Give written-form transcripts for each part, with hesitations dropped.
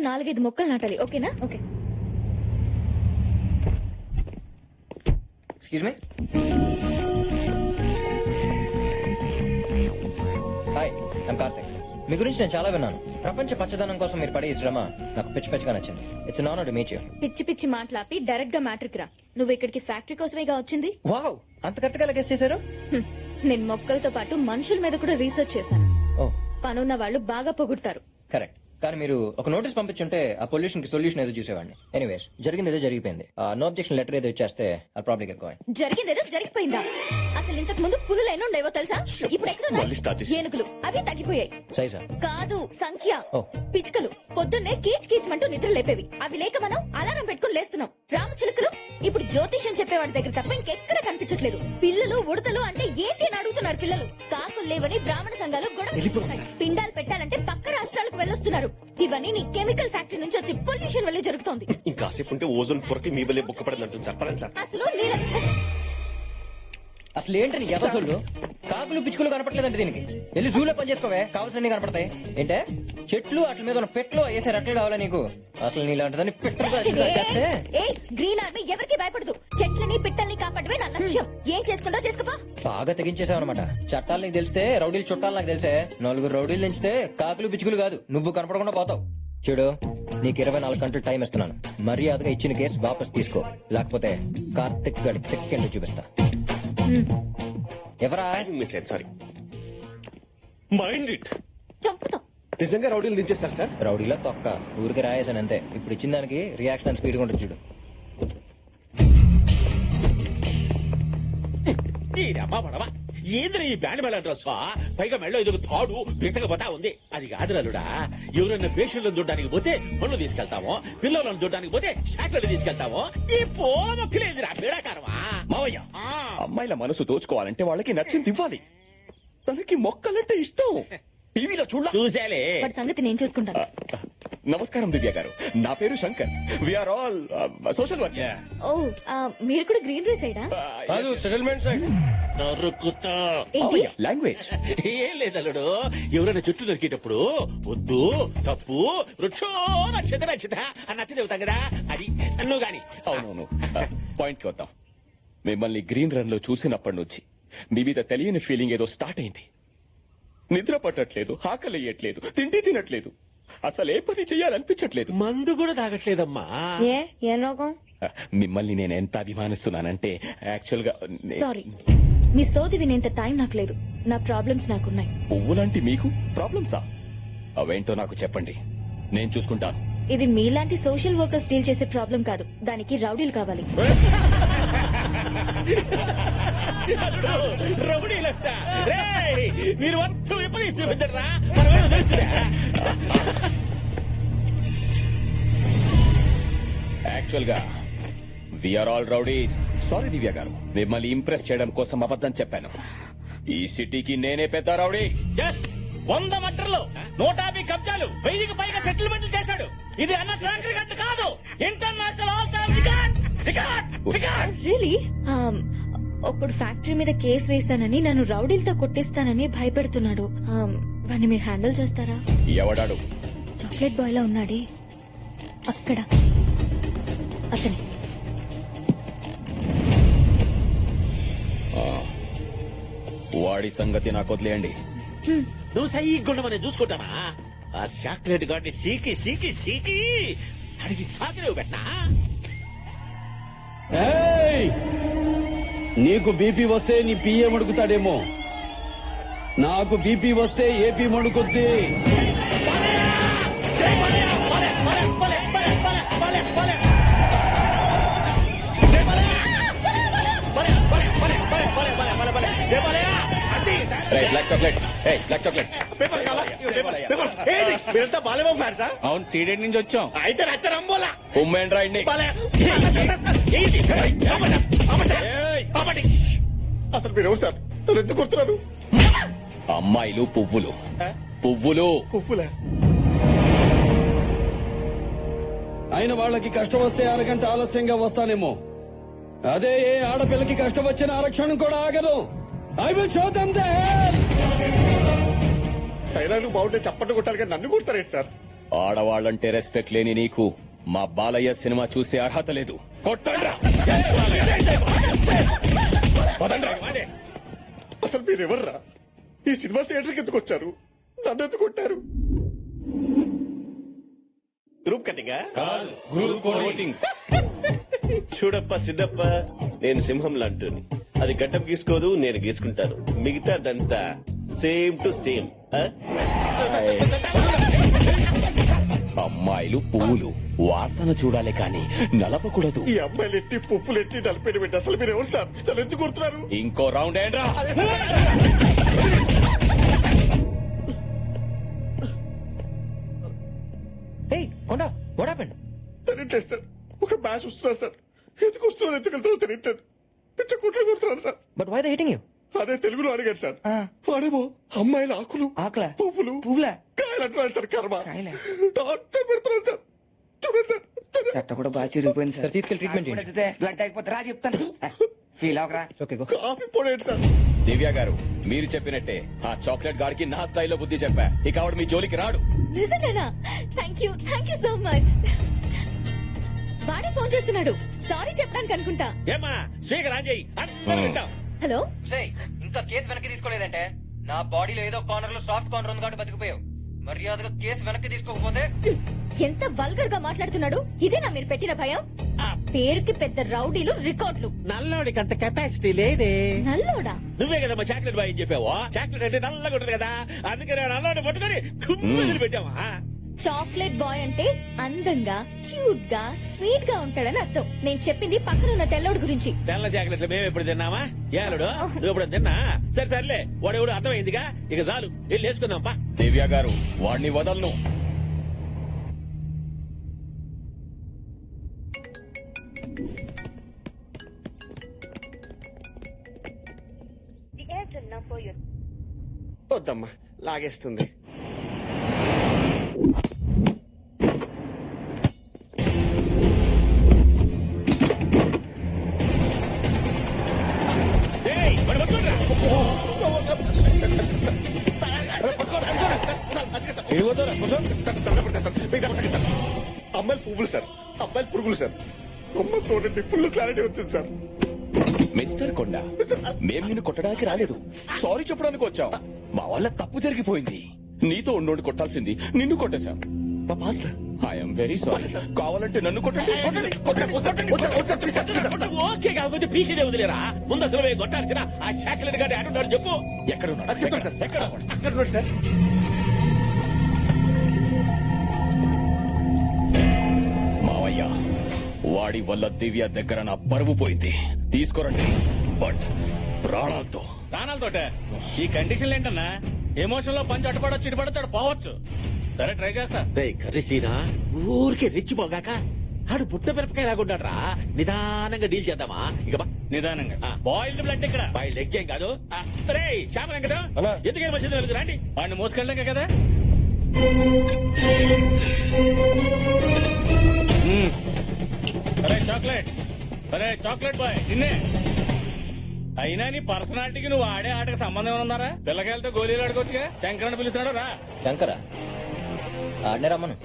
4-5 మొక్కలు నాటాలి. ఓకేనా? Okay. Excuse me. Hi, I'm Karthik. మీ గురించి నేను చాలా విన్నాను. ప్రపంచ పచ్చదనం కోసం మీరు పడే ఈ శ్రమ నాకు పిచ్చి పిచ్చిగా నచ్చింది. It's an honour to meet you. పిచ్చి పిచ్చి మాట్లాపి డైరెక్ట్ గా మ్యాట్రిక్ రా. నువ్వు ఇక్కడికి ఫ్యాక్టరీ కోసమేగా వచ్చింది? వావ్, అంత కరెక్ట్ గా గెస్ చేశారు. నేను మొక్కలతో పాటు మనుషుల మీద కూడా రీసెర్చ్ చేశాను. ఓ, పనున్న వాళ్ళు బాగా పొగుడతారు. కరెక్ట్. కానీ మీరు ఒక నోటీస్ పంపించుంటే ఆ పొల్యూషన్ కి సొల్యూషన్ ఏదో చూసేవాడిని. ఎనీవేస్, జరిగింది ఏదో జరిగిపోయింది. నో అబ్జెక్షన్ లెటర్ ఏదో ఇచ్చేస్తే ఆ ప్రాబ్లం ఎక్కువ. జరిగిందేదో జరిగిపోయిందా? అసలు ఇంతకు ముందు పులులు ఎన్ని ఉండేవో తెలుసా? ఇప్పుడు ఎక్కడ ఏనుగులు అవి తగ్గిపోయాయి. సైజా కాదు, సంఖ్య. ఓ. పిచ్చుకలు పొద్దున్నే కీచ్ కీచ్మంటూ నిద్ర లేపేవి. అవి లేక మనం అలారం పెట్టుకుని లేస్తున్నాం. రామచిలుకలు ఇప్పుడు జ్యోతిష్యం చెప్పేవాడి దగ్గర తప్ప ఇంకెక్కడ కనిపించట్లేదు. పిల్లలు ఉడతలు అంటే ఏంటి అని అడుగుతున్నారు పిల్లలు. కాకులు లేవని బ్రాహ్మణ సంఘాలు గొడవ. పిండాలు పెట్టాలంటే పక్క రాష్ట్రాలకు వెళ్ళొస్తున్నారు. ఇవన్నీ నీ కెమికల్ ఫ్యాక్టరీ నుంచి వచ్చి పొల్యూషన్ వల్లే జరుగుతోంది. ఇంకాసేపు ఉంటే ఓజోన్ పొరకి మీ వల్లే బుక్కపడదంటుంది చెప్పాలని సార్. అసలు నీళ్ళ అసలు ఏంటని ఎదసోళ్ళు కాకులు పిచ్చుకలు కనపట్లేదంటే దీనికి వెళ్ళి జూలో పని చేసుకోవే, కావాల్సినవి కనపడతాయి. ఏంటే చెట్లు అట్ల మీద ఉన్న పెట్లు వేసే రెట్లు కావాలా నీకు? అసలు నీలాంటిదని గ్రీన్ ఆర్మీ ఎవరికి భయపడదు. చెట్లని పిట్టల్ని కాపాడమే నా లక్ష్యం. ఏం చేసుకుంటో చేసుకోపా. బాగా తెగించేసావు అనమాట. చట్టాలు నీకు తెలిస్తే రౌడీలు చుట్టాలు నాకు తెలిసే. 4 రౌడీలు తెంచితే కాకులు పిచ్చుకలు కాదు, నువ్వు కనపడకుండా పోతావు. చూడు, నీకు 24 గంటలు టైం ఇస్తున్నాను. మర్యాదగా ఇచ్చిన కేసు వాపస్ తీసుకో, లేకపోతే కార్తిక్ గడి తెక్కెండు చూపిస్తా. ఎవరా? Sorry, mind it. చంపుతాం. నిజంగా రౌడీలు దించేస్తారు సార్? రౌడీలో తొక్క ఊరికి రాయేసాను అంతే. ఇప్పుడు ఇచ్చిన దానికి రియాక్షన్ స్పీడ్ ఉంటుంది చూడు. ఏంద్ర ఈ బ్యాండ్ మేళ డ్రెస్ పైగా మెళ్ళో ఎదుగు తాడు పిసకపోతా ఉంది. అది కాదురాలుడా, ఎవరైనా పేషెంట్లను చూడడానికి పోతే పళ్ళు తీసుకెళ్తామో, పిల్లలను చూడడానికి పోతే షాట్లను తీసుకెళ్తామో. ఈ పోమొక్కలేదురా పీడాకారమా మావయ్య. అమ్మాయిల మనసు దోచుకోవాలంటే వాళ్ళకి నచ్చింది ఇవ్వాలి. తనకి మొక్కలంటే ఇష్టం. టీవీలో చూసాలే. వాడి సంగతి నేను చూసుకుంటాను. నమస్కారం దివ్య గారు, నా పేరు Shankar. We are all social workers. ఓ, మీరు కూడా గ్రీనరీ సైడా? Settlement side. ఏంటి? లాంగ్వేజ్ ఏం లేదల్లుడు, ఎవరైనా చెట్టు దొరికేటప్పుడు వద్దు, తప్పు, వృక్షో నక్షత నక్షత అని నచ్చ చెబుతాం కదా, అది నువ్వు గాని. అవునవును, పాయింట్ కి వద్దాం. మిమ్మల్ని గ్రీన్ రన్ లో చూసినప్పటి నుంచి మీ మీద తెలియని ఫీలింగ్ ఏదో స్టార్ట్ అయింది. నిద్ర పట్టట్లేదు, ఆకలియట్లేదు, తిండి తినట్లేదు, అసలు ఏ పని చెయ్యాలనిపించట్లేదు. మందు కూడా తాగట్లేదమ్మా. ఏం రోగం? మిమ్మల్ని నేను ఎంత అభిమానిస్తున్నానంటే యాక్చువల్ గా సారీ, మీ సోది వినేంత టైం నాకు లేదు. నా ప్రాబ్లమ్స్ నాకున్నాయి. పువ్వులాంటి మీకు ప్రాబ్లమ్సా? అవేంటో నాకు చెప్పండి, నేను చూసుకుంటాను. ఇది మీలాంటి సోషల్ వర్కర్స్ డీల్ చేసే ప్రాబ్లం కాదు. దానికి రౌడీలు కావాలి. రౌడీలంట మీరు మొత్తం విపరీత చూపించరా. యాక్చువల్ గా వీఆర్ ఆల్ రౌడీస్. సారీ దివ్య గారు, మిమ్మల్ని ఇంప్రెస్ చేయడం కోసం అబద్ధం చెప్పాను. ఈ సిటీకి నేనే పెద్ద రౌడీ. 100 మటర్లు, 150 కబ్జాలు, 1000కి పైగా సెటిల్మెంట్లు చేశాడు. ఇది అన్న ట్రాక్ రికార్డ్ కాదు, international all time record. Really? ఒకడు ఫ్యాక్టరీ మీద కేసు వేశానని నన్ను రౌడీలతో కొట్టిస్తానని భయపెడుతున్నాడు. వాడిని మీరు హ్యాండిల్ చేస్తారా? ఎవడాడు? చాక్లెట్ బాయ్ లా ఉన్నాడే అక్కడ, అతనే. వాడి సంగతి నాకు వదిలేయండి. నువ్వు సైగుండ మనం చూసుకుంటానా? ఆ చాక్లెట్ గాడిని సీకి సీకి సీకి అడిగి సాకిలేవు పెట్టనా? నీకు బీపీ వస్తే నీ పిఏ మడుకుతాడేమో, నాకు బీపీ వస్తే ఏపీ మడుకుద్ది. Black chocolate, black chocolate. మీరంతా బాలేమో ఫ్యాన్సా? అవును, సీడెడ్ నుంచి వచ్చాం. అయితే రచ్చరంబోలా ఉమ్మెన్ రాయండి. అసలు మీరు ఎవరు సార్? నన్ను ఎందుకు కొడుతున్నారు? అమ్మాయిలు పువ్వులు, పువ్వులు పువ్వులే. అయిన వాళ్ళకి కష్టం వస్తే అరగంట ఆలస్యంగా వస్తానేమో, అదే ఏ ఆడపిల్లకి కష్టం వచ్చిన ఆరక్షణం కూడా ఆగదు. I will show them the hell. Dialogue బాగుంటే చప్పట్లు కొట్టాలి కానీ నన్ను కొడతారేంటి సార్? ఆడవాళ్ళంటే రెస్పెక్ట్ లేని నీకు మా బాలయ్య సినిమా చూసే అర్హత లేదు. కొట్టండ్రా. అసలు మీరెవర్రా? ఈ సినిమా థియేటర్కి ఎందుకు వచ్చారు? నన్ను ఎందుకు కొట్టారు? గ్రూప్ కటింగా? చూడప్ప సిద్ధప్ప, నేను సింహం లాంటిని. అది గడ్డం గీసుకోదు, నేను గీసుకుంటాను. మిగతాదంతా సేమ్ టు సేమ్. అమ్మాయిలు పువ్వులు వాసన చూడాలి కానీ నలపకూడదు. ఈ అమ్మాయిలు ఎట్టి పువ్వులు ఎట్టి నలిపేయడం ఏంటి? అసలు మీరు ఎవరు సార్? నన్ను ఎందుకు కొడుతున్నారు? ఇంకో రౌండ్ ఏంట్రా? Hey, Konda, what happened? తెలియట్లేదు సార్. ఒక మ్యాచ్ వస్తున్నారు సార్. ఎందుకు వస్తున్నారు, ఎందుకు వెళ్తారో తెలియట్లేదు. పిచ్చ కుట్లు కొడుతున్నారు sir. But why they hitting you? అదే తెలుగులో అడిగాడు సార్. వాడేమో అమ్మాయిల ఆకులు, ఆకులా? పువ్వులు, పువ్వులా? కాయలు అంటున్నాడు సార్. కర్మ కాయలా? డాక్టర్ పెడుతున్నాడు సార్. చూడండి సార్. చెట్ట కూడా బాగా చిరిగిపోయింది సార్, తీసుకెళ్ళి ట్రీట్మెంట్ చేయండి. బ్లడ్ అయిపోతే రా చెప్తాను. ఫీల్ అవకరా. Okay, go. కాఫీ పొడేడు సార్. దివ్య గారు, మీరు చెప్పినట్టే ఆ చాక్లెట్ గాడికి నా స్థాయిలో బుద్ధి చెప్పా. ఇక ఆవిడ మీ జోలికి రాడు. నిజంగానా? Thank you so much. వాడే ఫోన్ చేస్తున్నాడు. సారీ చెప్పడానికి అనుకుంటా. ఏమా స్పీకర్ ఆన్ చేయి, అందరూ వింటాం. హలో, ఇంకా కేసు వెనక్కి తీసుకోలేదంటే నా బాడీలో ఏదో కార్నర్ లో సాఫ్ట్ కార్నర్ ఉంది కాబట్టి బతికిపోయావు. మర్యాదగా కేసు వెనక్కి తీసుకోకపోతే ఎంత వల్గర్ గా మాట్లాడుతున్నాడు. ఇదేనా మీరు పెట్టిన భయం? ఆ పేరుకి పెద్ద రౌడీలు, రికార్డులు. నల్లోడికి అంత కెపాసిటీ లేదే. నల్లోడా? నువ్వే కదా మా చాక్లెట్ బాయ్ అని చెప్పావు. చాక్లెట్ అంటే నల్లగా ఉంటది కదా, అందుకని నల్లోడి పట్టుకొని కుమ్మిదిలు పెట్టావా? చాక్లెట్ బాయ్ అంటే అందంగా, క్యూట్ గా, స్వీట్ గా ఉంటాడని అర్థం. నేను చెప్పింది పక్కనున్న తెల్లోడు గురించి. తెల్ల చాక్లెట్లు మేము ఎప్పుడు తిన్నామా? ఏలుడు నువ్వు ఎప్పుడు తిన్నా? సరే సర్లే, వాడు ఎవడు అర్థమైందిగా, ఇక చాలు వెళ్ళి వేసుకుందాం పా. దివ్య గారు, వాడిని వదలను. వద్దమ్మా, లాగేస్తుంది. ఏయ్, వాడు పట్టుకోండిరా. అమ్మాయిలు పువ్వులు సార్, అమ్మాయిలు పురుగులు సార్. అమ్మ చూడండి, ఫుల్ క్లారిటీ వచ్చింది సార్. మిస్టర్ కొండ, మేం నిన్ను కొట్టడానికి రాలేదు, సారీ చెప్పడానికి వచ్చాం. మా వల్ల తప్పు జరిగిపోయింది. నీతో ఉండి కొట్టాల్సింది నిన్ను కొట్టేశాం. మా పాస్టర్ ఐఎమ్ వెరీ సారీ. కావాలంటే నన్ను కొట్టండి. ఓకే కాకపోతే పీకేదే వదిలేరా. ముందు అసలు పోయి కొట్టాల్సిన ఆ చాక్లెట్ గారి ఆడున్నాడు చెప్పు. ఎక్కడున్నాడు? చెప్తాను సార్. ఎక్కడ? అక్కడ ఉన్నాడు సార్. మావయ్య, వాడి వల్ల దివ్య దగ్గర నా పరువు పోయింది. తీసుకురండి, బట్ ప్రాణాలతో. ప్రాణాలతోటే? ఈ కండిషన్ ఏంటన్నా? ఎమోషన్ లో పంచి అటుపడొచ్చు, ఇటుపడొచ్చు, పోవచ్చు. సరే, ట్రై చేస్తా. రే కర్రీసీనా, ఊరికే రెచ్చిపోగాక. ఆడు పుట్ట మిరపకాయ లాగుంటాడ్రా. నిదానంగా డీల్ చేద్దామా? ఇక బా. నిదానంగా. బాయిల్డ్ బ్లడ్ ఇక్కడ. బాయ్ లెగ్ ఏం కాదు. రే శ్యామ వెంకటం, ఎందుకని మంచిది రండి. వాడిని మోసుకెళ్ళాక కదా. అరే చాక్లెట్, అరే చాక్లెట్ బాయ్, నిన్నే. అయినా నీ పర్సనాలిటీకి నువ్వు ఆడే ఆటకి సంబంధం ఏమైనా ఉన్నారా? పిల్లకాయలతో గోళీలు ఆడుకోవచ్చుగా. శంకరని పిలుస్తున్నాడు రా. శంకరా, ఆడనే రమ్మను.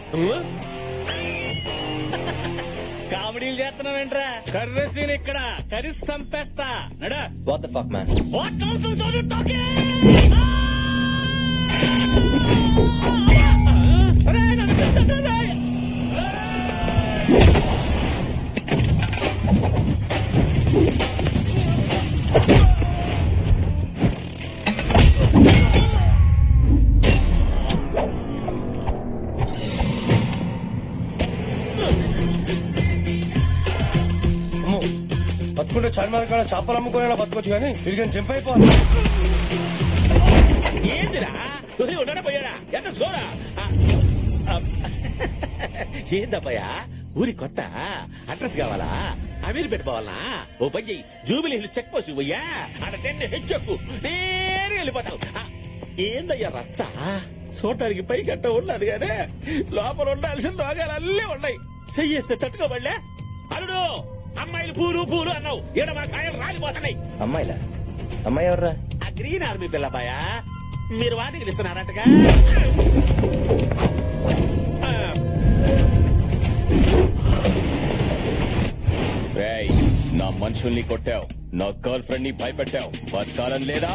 కామెడీలు చేస్తున్నావేంట్రా? కర్రీ సీన్ ఇక్కడ, కర్రీ చంపేస్తా. నడా. What the fuck man? What nonsense are you talking? అరే, నన్ను పిలిచాడు రే. బతుకుంటే చార్మార్ కాడ చేపలు అమ్ముకునే బతకొచ్చు కానీ తిరిగి జంప్ అయిపోవాలి. ఏందిరా ఉన్నాడా పోయాడా? ఎంత స్కోరా? ఏందబ్బయ్యా, ఊరి కొత్త అడ్రస్ కావాలా? అమీర్ పెట్టుకోవాలనా? ఓ పని చెయ్యి, జూబిలీ హిల్స్ చెక్ పోసి పోయ్యా, అక్కడ 10 హెచ్చెక్కు నేరుగా వెళ్ళిపోతావు. ఏందయ్యా రచ్చ? చూడటానికి పై గట్ట ఉన్నాడు గానే లోపల ఉండాల్సిన రోగాలు అల్లే ఉన్నాయి. చెయ్యేస్తే తట్టుకోబడలే. అల్లుడు, అమ్మాయిలు పూలు పూలు అన్నావు, ఈడ మా కాయలు రాలిపోతున్నాయి. అమ్మాయిలా? అమ్మాయి ఎవర్రా? ఆ గ్రీన్ ఆర్మీ పిల్లబాయా, మీరు వాటికి ఇస్తున్నారటగా. రేయ్, నా మనుషుల్ని కొట్టావు, నా గర్ల్ ఫ్రెండ్ ని భయపెట్టావు, బతకాలని లేదా?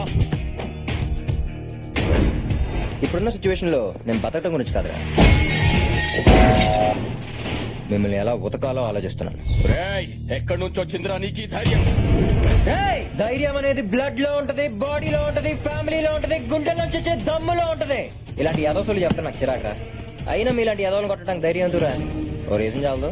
ఇప్పుడున్న సిచ్యువేషన్ లో నేను బతకటం గురించి కాదురా, మిమ్మల్ని ఎలా ఉతకాలో ఆలోచిస్తున్నాను. రేయ్, ఎక్కడి నుంచి వచ్చిందిరా నీకు ఈ ధైర్యం? ఏయ్! ధైర్యం అనేది బ్లడ్ లో ఉంటది, బాడీలో ఉంటది, ఫ్యామిలీలో ఉంటది, గుండెల్లోంచి వచ్చే దమ్ములో ఉంటది. ఇలాంటి యాదవసులు చెప్తే నాకు చిరాకరా. అయినా మీలాంటి యాదవులు కొట్టడానికి ధైర్యం ఎందుకురా? ఓ రీజన్ చాలదు.